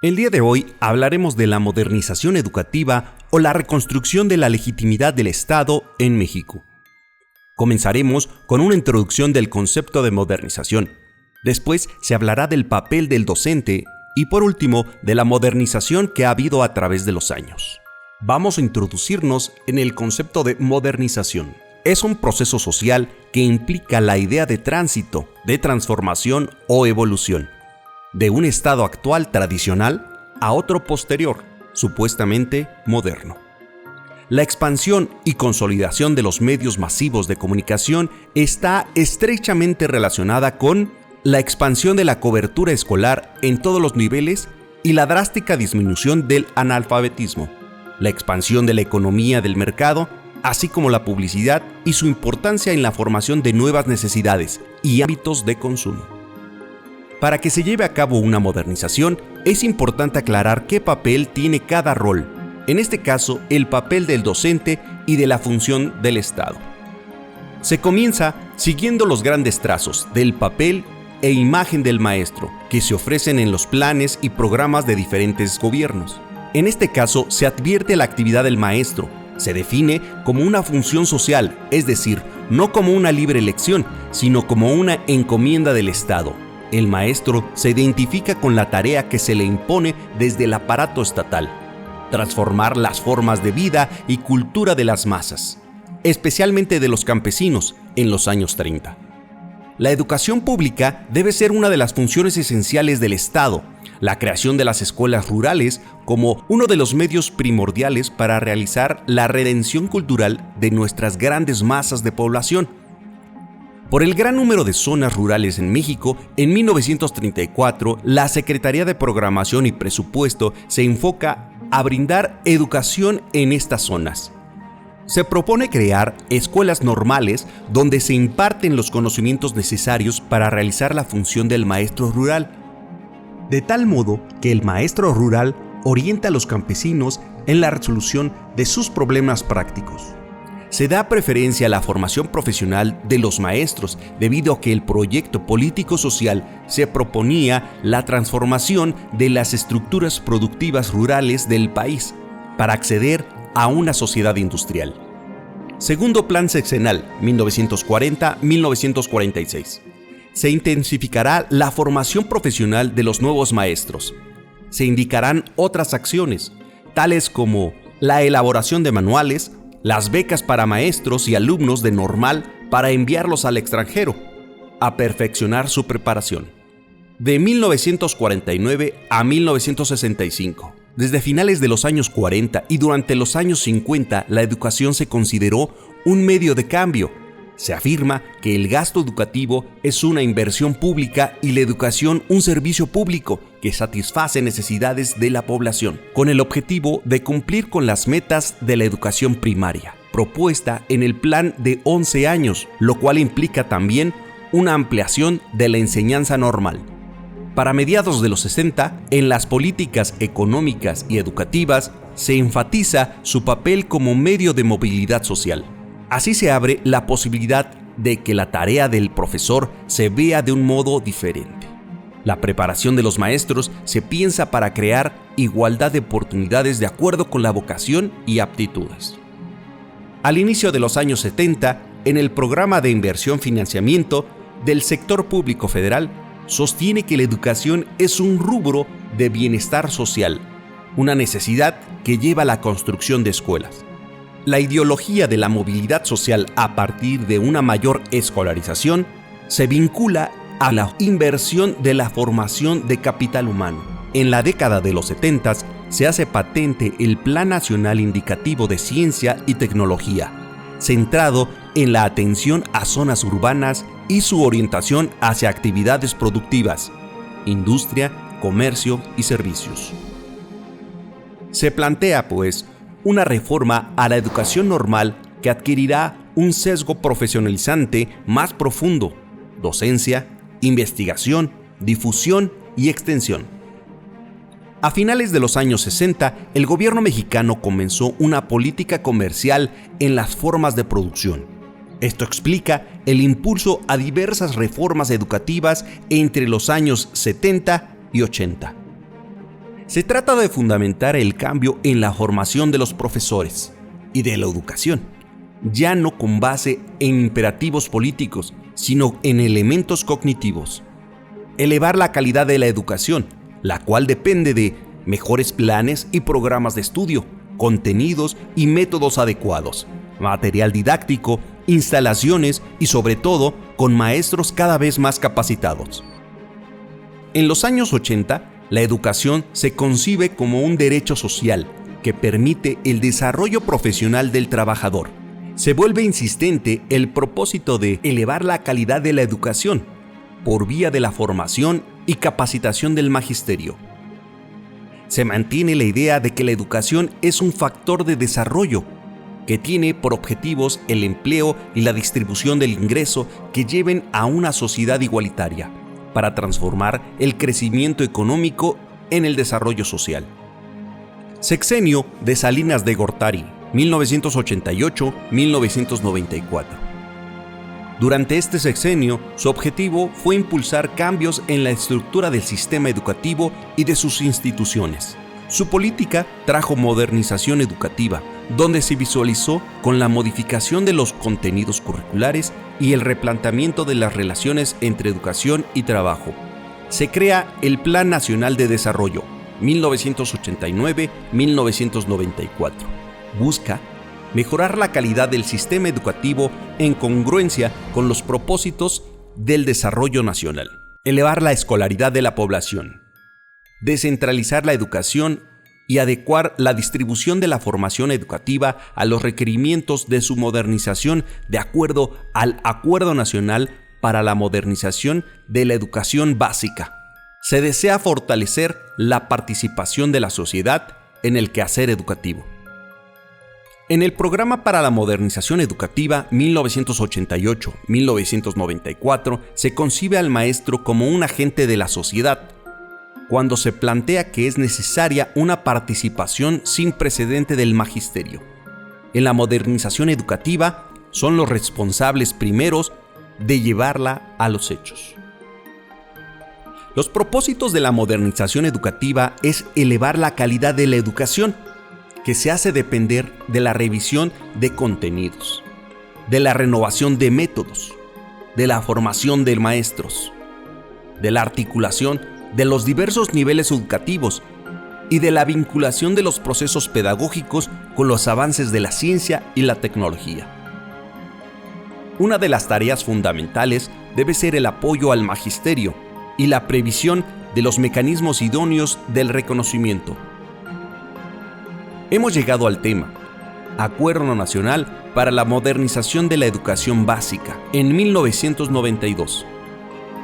El día de hoy hablaremos de la modernización educativa o la reconstrucción de la legitimidad del Estado en México. Comenzaremos con una introducción del concepto de modernización. Después se hablará del papel del docente y por último de la modernización que ha habido a través de los años. Vamos a introducirnos en el concepto de modernización. Es un proceso social que implica la idea de tránsito, de transformación o evolución, de un estado actual tradicional a otro posterior, supuestamente moderno. La expansión y consolidación de los medios masivos de comunicación está estrechamente relacionada con la expansión de la cobertura escolar en todos los niveles y la drástica disminución del analfabetismo, la expansión de la economía del mercado, así como la publicidad y su importancia en la formación de nuevas necesidades y hábitos de consumo. Para que se lleve a cabo una modernización, es importante aclarar qué papel tiene cada rol, en este caso el papel del docente y de la función del Estado. Se comienza siguiendo los grandes trazos del papel e imagen del maestro que se ofrecen en los planes y programas de diferentes gobiernos. En este caso se advierte la actividad del maestro, se define como una función social, es decir, no como una libre elección, sino como una encomienda del Estado. El maestro se identifica con la tarea que se le impone desde el aparato estatal: transformar las formas de vida y cultura de las masas, especialmente de los campesinos en los años 30. La educación pública debe ser una de las funciones esenciales del Estado, la creación de las escuelas rurales como uno de los medios primordiales para realizar la redención cultural de nuestras grandes masas de población. Por el gran número de zonas rurales en México, en 1934, la Secretaría de Programación y Presupuesto se enfoca a brindar educación en estas zonas. Se propone crear escuelas normales donde se imparten los conocimientos necesarios para realizar la función del maestro rural, de tal modo que el maestro rural orienta a los campesinos en la resolución de sus problemas prácticos. Se da preferencia a la formación profesional de los maestros debido a que el proyecto político-social se proponía la transformación de las estructuras productivas rurales del país para acceder a una sociedad industrial. Segundo Plan Sexenal, 1940-1946. Se intensificará la formación profesional de los nuevos maestros. Se indicarán otras acciones, tales como la elaboración de manuales, las becas para maestros y alumnos de normal para enviarlos al extranjero, a perfeccionar su preparación. De 1949 a 1965, desde finales de los años 40 y durante los años 50, la educación se consideró un medio de cambio. Se afirma que el gasto educativo es una inversión pública y la educación un servicio público que satisface necesidades de la población, con el objetivo de cumplir con las metas de la educación primaria, propuesta en el plan de 11 años, lo cual implica también una ampliación de la enseñanza normal. Para mediados de los 60, en las políticas económicas y educativas, se enfatiza su papel como medio de movilidad social. Así se abre la posibilidad de que la tarea del profesor se vea de un modo diferente. La preparación de los maestros se piensa para crear igualdad de oportunidades de acuerdo con la vocación y aptitudes. Al inicio de los años 70, en el programa de inversión financiamiento del sector público federal, sostiene que la educación es un rubro de bienestar social, una necesidad que lleva a la construcción de escuelas. La ideología de la movilidad social a partir de una mayor escolarización se vincula a la inversión de la formación de capital humano. En la década de los 70 se hace patente el Plan Nacional Indicativo de Ciencia y Tecnología, centrado en la atención a zonas urbanas y su orientación hacia actividades productivas, industria, comercio y servicios. Se plantea, pues, una reforma a la educación normal que adquirirá un sesgo profesionalizante más profundo: docencia, investigación, difusión y extensión. A finales de los años 60, el gobierno mexicano comenzó una política comercial en las formas de producción. Esto explica el impulso a diversas reformas educativas entre los años 70 y 80. Se trata de fundamentar el cambio en la formación de los profesores y de la educación, ya no con base en imperativos políticos, sino en elementos cognitivos. Elevar la calidad de la educación, la cual depende de mejores planes y programas de estudio, contenidos y métodos adecuados, material didáctico, instalaciones y sobre todo con maestros cada vez más capacitados. En los años 80, la educación se concibe como un derecho social que permite el desarrollo profesional del trabajador. Se vuelve insistente el propósito de elevar la calidad de la educación por vía de la formación y capacitación del magisterio. Se mantiene la idea de que la educación es un factor de desarrollo que tiene por objetivos el empleo y la distribución del ingreso que lleven a una sociedad igualitaria, para transformar el crecimiento económico en el desarrollo social. Sexenio de Salinas de Gortari, 1988-1994. Durante este sexenio, su objetivo fue impulsar cambios en la estructura del sistema educativo y de sus instituciones. Su política trajo modernización educativa, donde se visualizó con la modificación de los contenidos curriculares y el replanteamiento de las relaciones entre educación y trabajo. Se crea el Plan Nacional de Desarrollo, 1989-1994. Busca mejorar la calidad del sistema educativo en congruencia con los propósitos del desarrollo nacional. Elevar la escolaridad de la población. Descentralizar la educación y adecuar la distribución de la formación educativa a los requerimientos de su modernización de acuerdo al Acuerdo Nacional para la Modernización de la Educación Básica. Se desea fortalecer la participación de la sociedad en el quehacer educativo. En el Programa para la Modernización Educativa 1988-1994 se concibe al maestro como un agente de la sociedad, cuando se plantea que es necesaria una participación sin precedente del magisterio. En la modernización educativa son los responsables primeros de llevarla a los hechos. Los propósitos de la modernización educativa es elevar la calidad de la educación, que se hace depender de la revisión de contenidos, de la renovación de métodos, de la formación de maestros, de la articulación de los diversos niveles educativos y de la vinculación de los procesos pedagógicos con los avances de la ciencia y la tecnología. Una de las tareas fundamentales debe ser el apoyo al magisterio y la previsión de los mecanismos idóneos del reconocimiento. Hemos llegado al tema, Acuerdo Nacional para la Modernización de la Educación Básica, en 1992.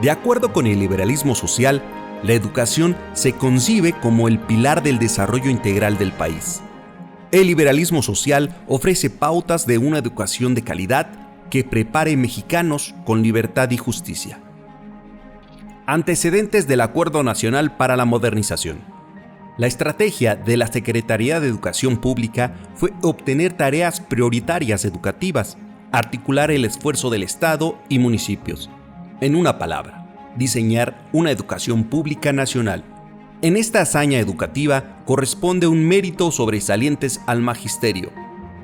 De acuerdo con el liberalismo social, la educación se concibe como el pilar del desarrollo integral del país. El liberalismo social ofrece pautas de una educación de calidad que prepare mexicanos con libertad y justicia. Antecedentes del Acuerdo Nacional para la Modernización. La estrategia de la Secretaría de Educación Pública fue obtener tareas prioritarias educativas, articular el esfuerzo del Estado y municipios. En una palabra, diseñar una educación pública nacional. En esta hazaña educativa corresponde un mérito sobresaliente al magisterio,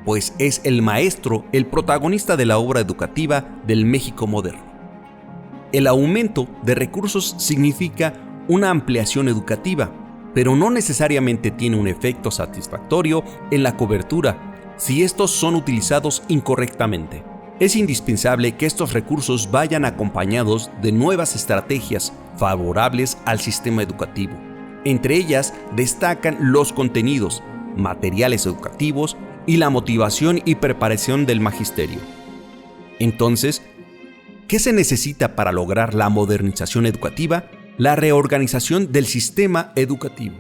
pues es el maestro el protagonista de la obra educativa del México moderno. El aumento de recursos significa una ampliación educativa, pero no necesariamente tiene un efecto satisfactorio en la cobertura si estos son utilizados incorrectamente. Es indispensable que estos recursos vayan acompañados de nuevas estrategias favorables al sistema educativo. Entre ellas destacan los contenidos, materiales educativos y la motivación y preparación del magisterio. Entonces, ¿qué se necesita para lograr la modernización educativa? La reorganización del sistema educativo.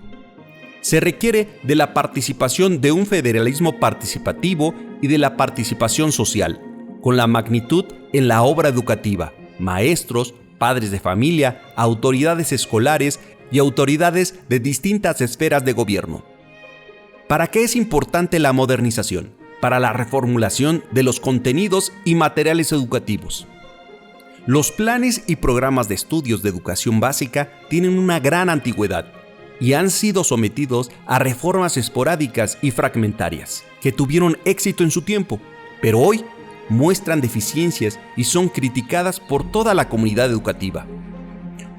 Se requiere de la participación de un federalismo participativo y de la participación social, con la magnitud en la obra educativa, maestros, padres de familia, autoridades escolares y autoridades de distintas esferas de gobierno. ¿Para qué es importante la modernización? Para la reformulación de los contenidos y materiales educativos. Los planes y programas de estudios de educación básica tienen una gran antigüedad, y han sido sometidos a reformas esporádicas y fragmentarias, que tuvieron éxito en su tiempo, pero hoy muestran deficiencias y son criticadas por toda la comunidad educativa.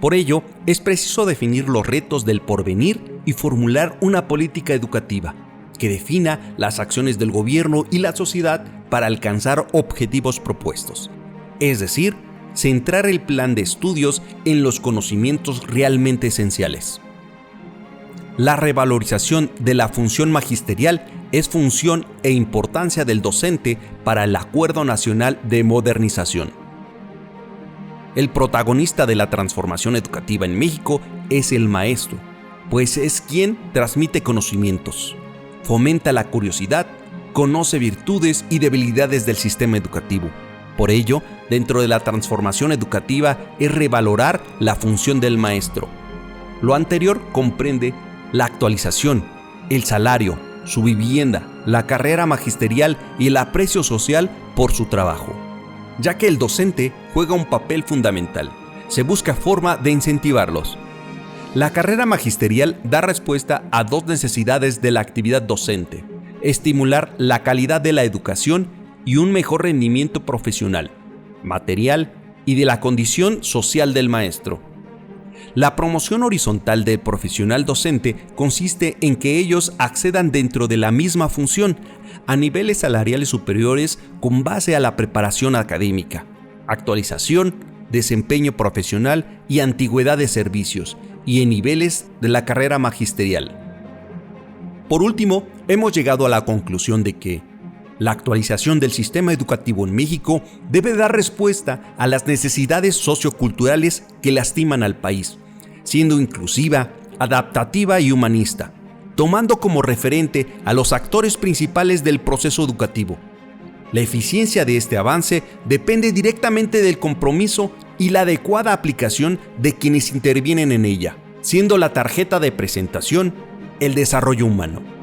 Por ello, es preciso definir los retos del porvenir y formular una política educativa que defina las acciones del gobierno y la sociedad para alcanzar objetivos propuestos. Es decir, centrar el plan de estudios en los conocimientos realmente esenciales. La revalorización de la función magisterial es función e importancia del docente para el Acuerdo Nacional de Modernización. El protagonista de la transformación educativa en México es el maestro, pues es quien transmite conocimientos, fomenta la curiosidad, conoce virtudes y debilidades del sistema educativo. Por ello, dentro de la transformación educativa es revalorar la función del maestro. Lo anterior comprende la actualización, el salario, su vivienda, la carrera magisterial y el aprecio social por su trabajo. Ya que el docente juega un papel fundamental, se busca forma de incentivarlos. La carrera magisterial da respuesta a dos necesidades de la actividad docente: estimular la calidad de la educación y un mejor rendimiento profesional, material y de la condición social del maestro. La promoción horizontal del profesional docente consiste en que ellos accedan dentro de la misma función a niveles salariales superiores con base a la preparación académica, actualización, desempeño profesional y antigüedad de servicios, y en niveles de la carrera magisterial. Por último, hemos llegado a la conclusión de que la actualización del sistema educativo en México debe dar respuesta a las necesidades socioculturales que lastiman al país, siendo inclusiva, adaptativa y humanista, tomando como referente a los actores principales del proceso educativo. La eficiencia de este avance depende directamente del compromiso y la adecuada aplicación de quienes intervienen en ella, siendo la tarjeta de presentación el desarrollo humano.